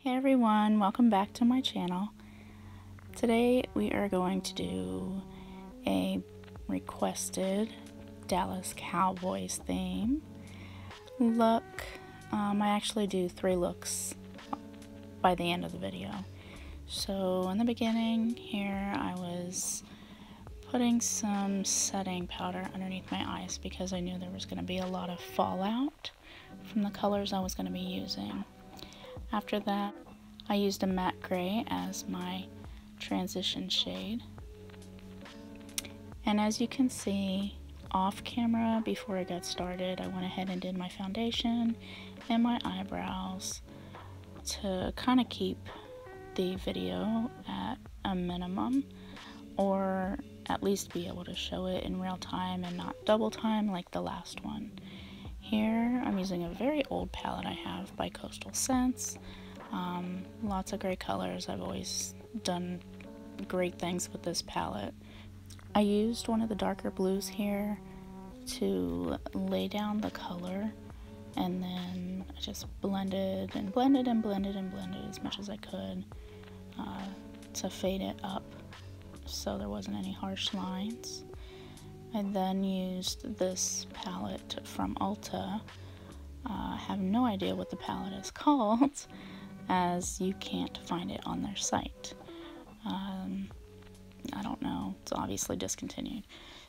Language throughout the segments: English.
Hey everyone, welcome back to my channel. Today we are going to do a requested Dallas Cowboys theme look. I actually do 3 looks by the end of the video. So in the beginning here I was putting some setting powder underneath my eyes because I knew there was going to be a lot of fallout from the colors I was going to be using. After that, I used a matte gray as my transition shade. And as you can see, off camera, before I got started, I went ahead and did my foundation and my eyebrows to kind of keep the video at a minimum, or at least be able to show it in real time and not double time like the last one. Here I'm using a very old palette I have by Coastal Scents. Lots of great colors. I've always done great things with this palette. I used one of the darker blues here to lay down the color, and then I just blended and blended and blended and blended as much as I could to fade it up so there wasn't any harsh lines. I then used this palette from Ulta. I have no idea what the palette is called, as you can't find it on their site. I don't know, it's obviously discontinued.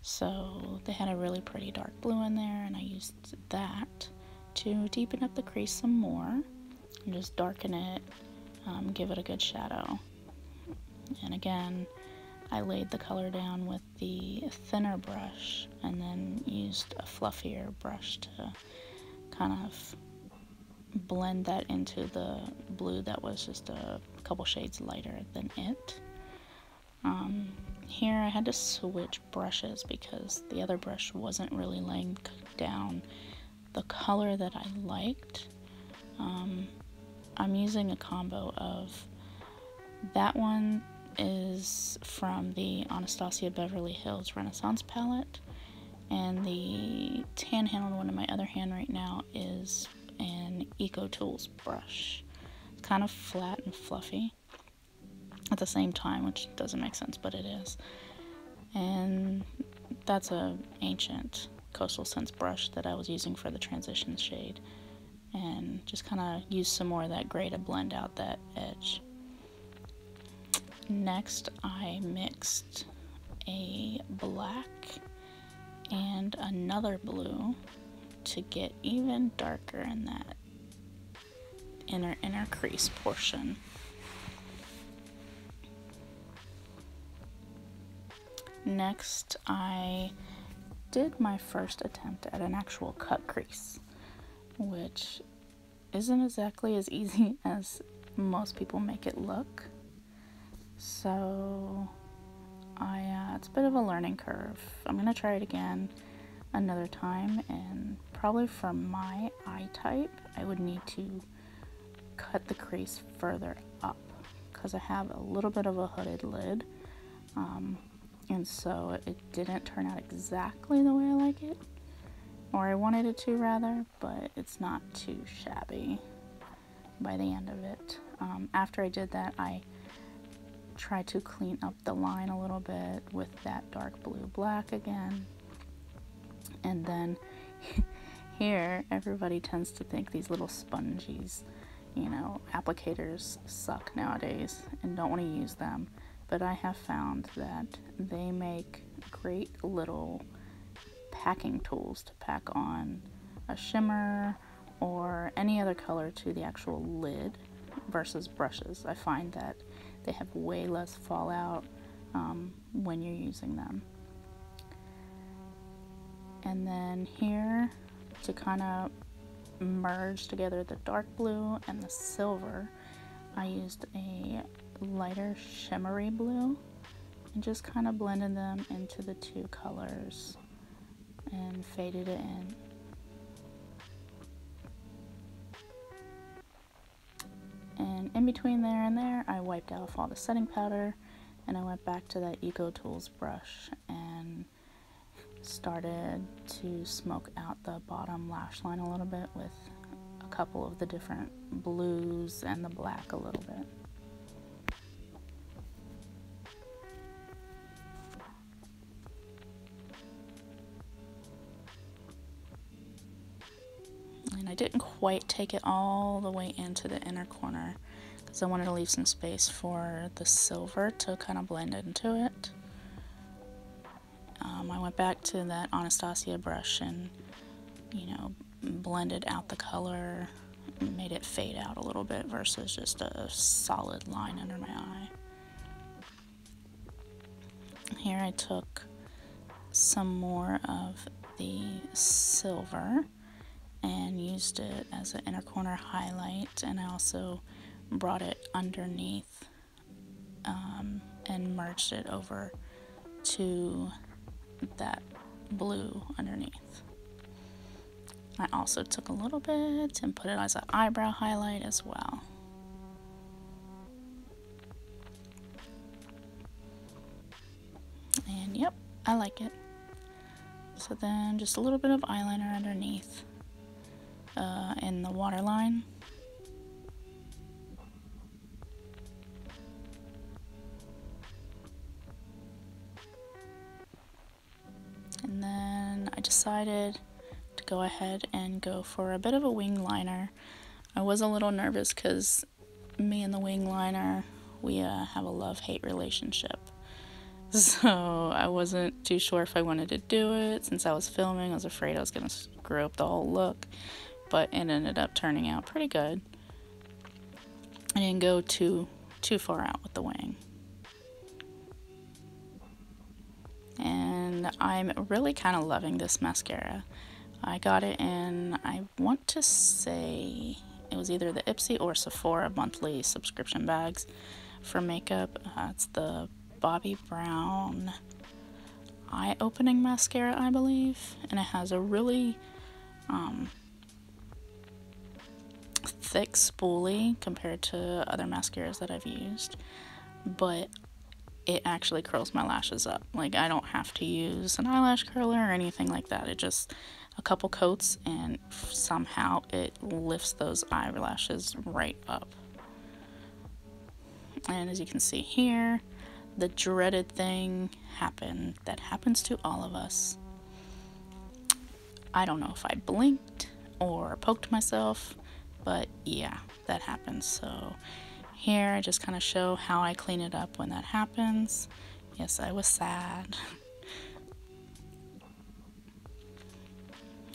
So they had a really pretty dark blue in there, and I used that to deepen up the crease some more and just darken it, give it a good shadow. And again, I laid the color down with the thinner brush and then used a fluffier brush to kind of blend that into the blue that was just a couple shades lighter than it. Here I had to switch brushes because the other brush wasn't really laying down the color that I liked. I'm using a combo of that one is from the Anastasia Beverly Hills Renaissance palette, and the tan handled one in my other hand right now is an Eco Tools brush. It's kind of flat and fluffy at the same time, which doesn't make sense, but it is. And that's a ancient Coastal Scents brush that I was using for the transition shade, and just kind of used some more of that gray to blend out that edge. Next, I mixed a black and another blue to get even darker in that inner crease portion. Next, I did my first attempt at an actual cut crease, which isn't exactly as easy as most people make it look. So it's a bit of a learning curve. I'm gonna try it again another time, and probably for my eye type I would need to cut the crease further up because I have a little bit of a hooded lid, and so it didn't turn out exactly the way I like it, or I wanted it to rather, but it's not too shabby by the end of it. After I did that, I tried to clean up the line a little bit with that dark blue black again. And then here, everybody tends to think these little sponges, you know, applicators suck nowadays and don't want to use them. But I have found that they make great little packing tools to pack on a shimmer or any other color to the actual lid versus brushes. I find that they have way less fallout when you're using them. And then here, to kind of merge together the dark blue and the silver, I used a lighter shimmery blue and just kind of blended them into the two colors and faded it in. And in between there and there, I wiped off all the setting powder, and I went back to that Eco Tools brush and started to smoke out the bottom lash line a little bit with a couple of the different blues and the black a little bit. And I didn't quite take it all the way into the inner corner because I wanted to leave some space for the silver to kind of blend into it. I went back to that Anastasia brush and, you know, blended out the color, made it fade out a little bit versus just a solid line under my eye. Here I took some more of the silver and used it as an inner corner highlight, and I also brought it underneath and merged it over to that blue underneath. I also took a little bit and put it as an eyebrow highlight as well. And yep, I like it. So then just a little bit of eyeliner underneath in the waterline. And then I decided to go ahead and go for a bit of a wing liner. I was a little nervous because me and the wing liner, we have a love-hate relationship. So I wasn't too sure if I wanted to do it. Since I was filming, I was afraid I was going to screw up the whole look. But it ended up turning out pretty good. I didn't go too far out with the wing. And I'm really kind of loving this mascara. I got it in, I want to say, it was either the Ipsy or Sephora monthly subscription bags for makeup. It's the Bobbi Brown eye-opening mascara, I believe. And it has a really thick spoolie compared to other mascaras that I've used. But it actually curls my lashes up. Like, I don't have to use an eyelash curler or anything like that. It just a couple coats and somehow it lifts those eyelashes right up. And as you can see here, the dreaded thing happened that happens to all of us. I don't know if I blinked or poked myself, but yeah, that happens. So here I just kind of show how I clean it up when that happens. Yes, I was sad.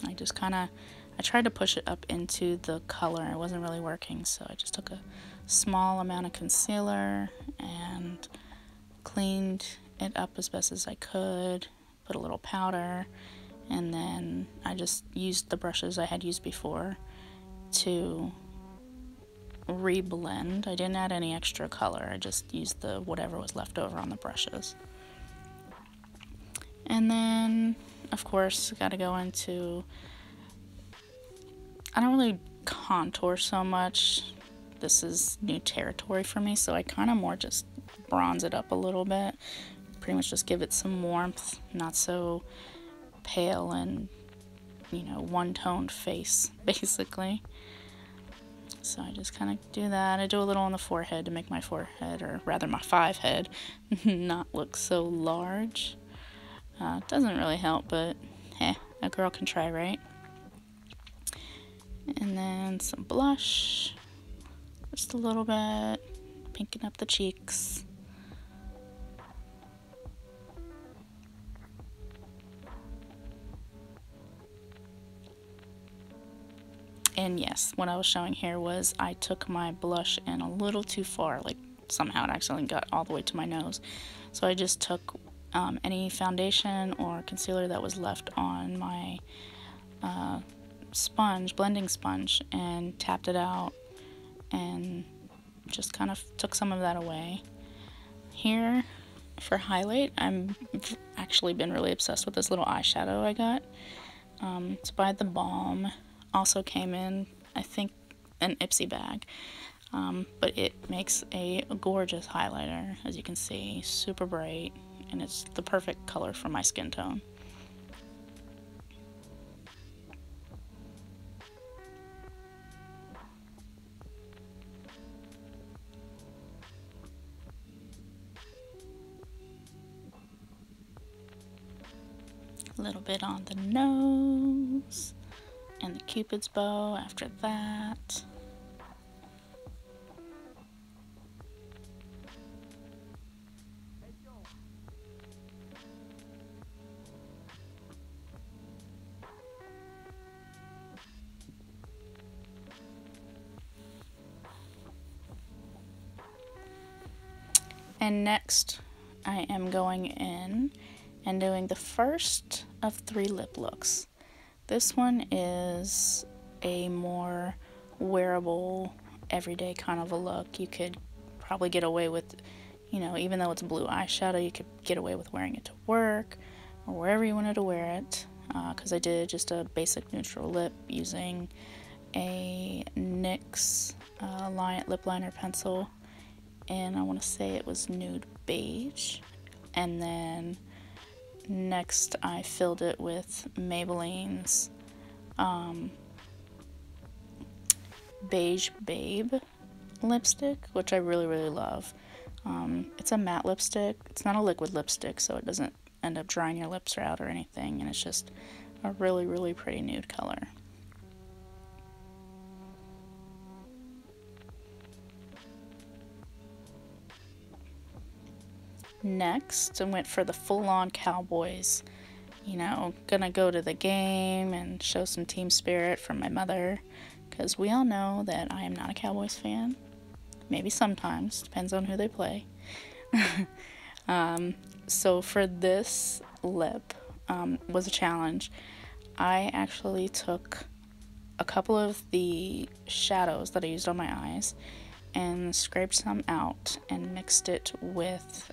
I tried to push it up into the color. It wasn't really working, so I just took a small amount of concealer and cleaned it up as best as I could, put a little powder, and then I just used the brushes I had used before to reblend. I didn't add any extra color. I just used the whatever was left over on the brushes. And then, of course, got to go into, I don't really contour so much. This is new territory for me, so I kind of more just bronze it up a little bit. Pretty much just give it some warmth, not so pale and, you know, one-toned face, basically. So I just kind of do that. I do a little on the forehead to make my forehead, or rather my 5 head, not look so large. It doesn't really help, but hey, a girl can try, right? And then some blush, just a little bit, pinking up the cheeks. And yes, what I was showing here was I took my blush in a little too far, like somehow it accidentally got all the way to my nose. So I just took any foundation or concealer that was left on my blending sponge, and tapped it out and just kind of took some of that away. Here for highlight, I've actually been really obsessed with this little eyeshadow I got. It's by The Balm. Also came in, I think, an Ipsy bag. But it makes a gorgeous highlighter, as you can see, super bright, and it's the perfect color for my skin tone. A little bit on the nose, and the Cupid's bow after that. And next, I am going in and doing the first of 3 lip looks. This one is a more wearable, everyday kind of a look. You could probably get away with, you know, even though it's blue eyeshadow, you could get away with wearing it to work or wherever you wanted to wear it. Because I did just a basic neutral lip using a NYX lip liner pencil. And I want to say it was nude beige. And then next I filled it with Maybelline's Beige Babe lipstick, which I really love. It's a matte lipstick. It's not a liquid lipstick, so it doesn't end up drying your lips out or anything, and it's just a really pretty nude color. Next, I went for the full-on Cowboys. You know, gonna go to the game and show some team spirit from my mother, because we all know that I am not a Cowboys fan. Maybe sometimes, depends on who they play. So for this lip was a challenge. I actually took a couple of the shadows that I used on my eyes and scraped some out and mixed it with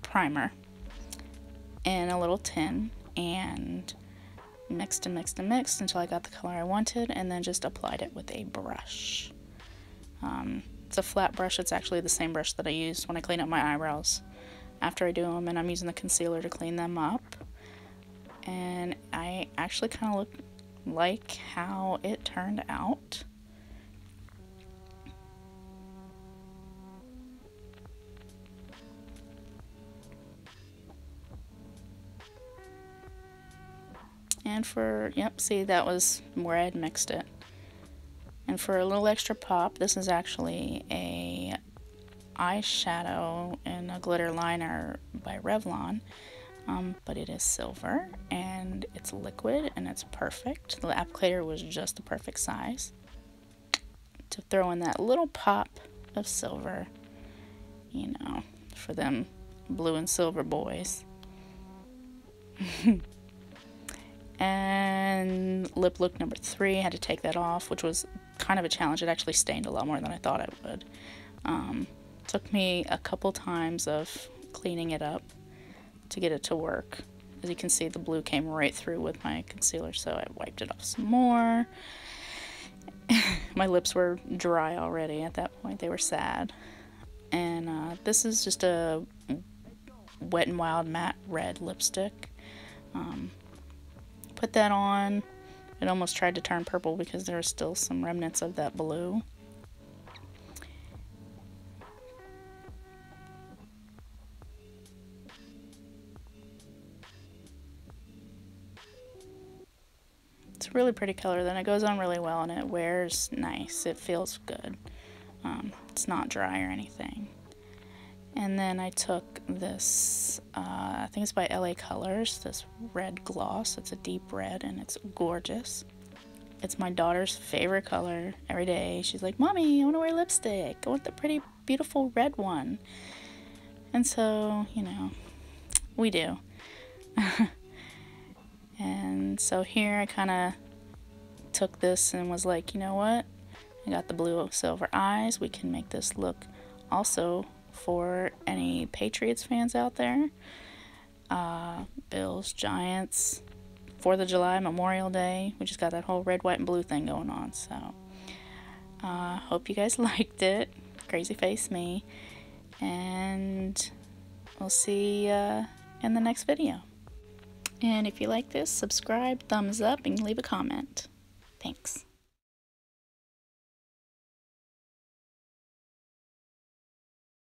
primer in a little tin and mixed until I got the color I wanted, and then just applied it with a brush. It's a flat brush. It's actually the same brush that I use when I clean up my eyebrows after I do them, and I'm using the concealer to clean them up. And I actually kind of look like how it turned out. And for, yep, see, that was where I had mixed it. And for a little extra pop, this is actually a eyeshadow in a glitter liner by Revlon, but it is silver and it's liquid and it's perfect. The applicator was just the perfect size to throw in that little pop of silver, you know, for them blue and silver boys. And lip look number 3, I had to take that off, which was kind of a challenge. It actually stained a lot more than I thought it would. Took me a couple times of cleaning it up to get it to work. As you can see, the blue came right through with my concealer, so I wiped it off some more. My lips were dry already at that point. They were sad. And this is just a Wet n Wild matte red lipstick. Put that on. It almost tried to turn purple because there are still some remnants of that blue. It's a really pretty color, then it goes on really well and it wears nice. It feels good. It's not dry or anything. And then I took this, I think it's by LA Colors, this red gloss. It's a deep red and it's gorgeous. It's my daughter's favorite color every day. She's like, Mommy, I want to wear lipstick. I want the pretty, beautiful red one. And so, you know, we do. And so here I kind of took this and was like, you know what? I got the blue silver eyes. We can make this look also for any Patriots fans out there. Bills, Giants, 4th of July, Memorial Day. We just got that whole red, white, and blue thing going on. So, hope you guys liked it. Crazy face me. And we'll see in the next video. And if you like this, subscribe, thumbs up, and leave a comment. Thanks.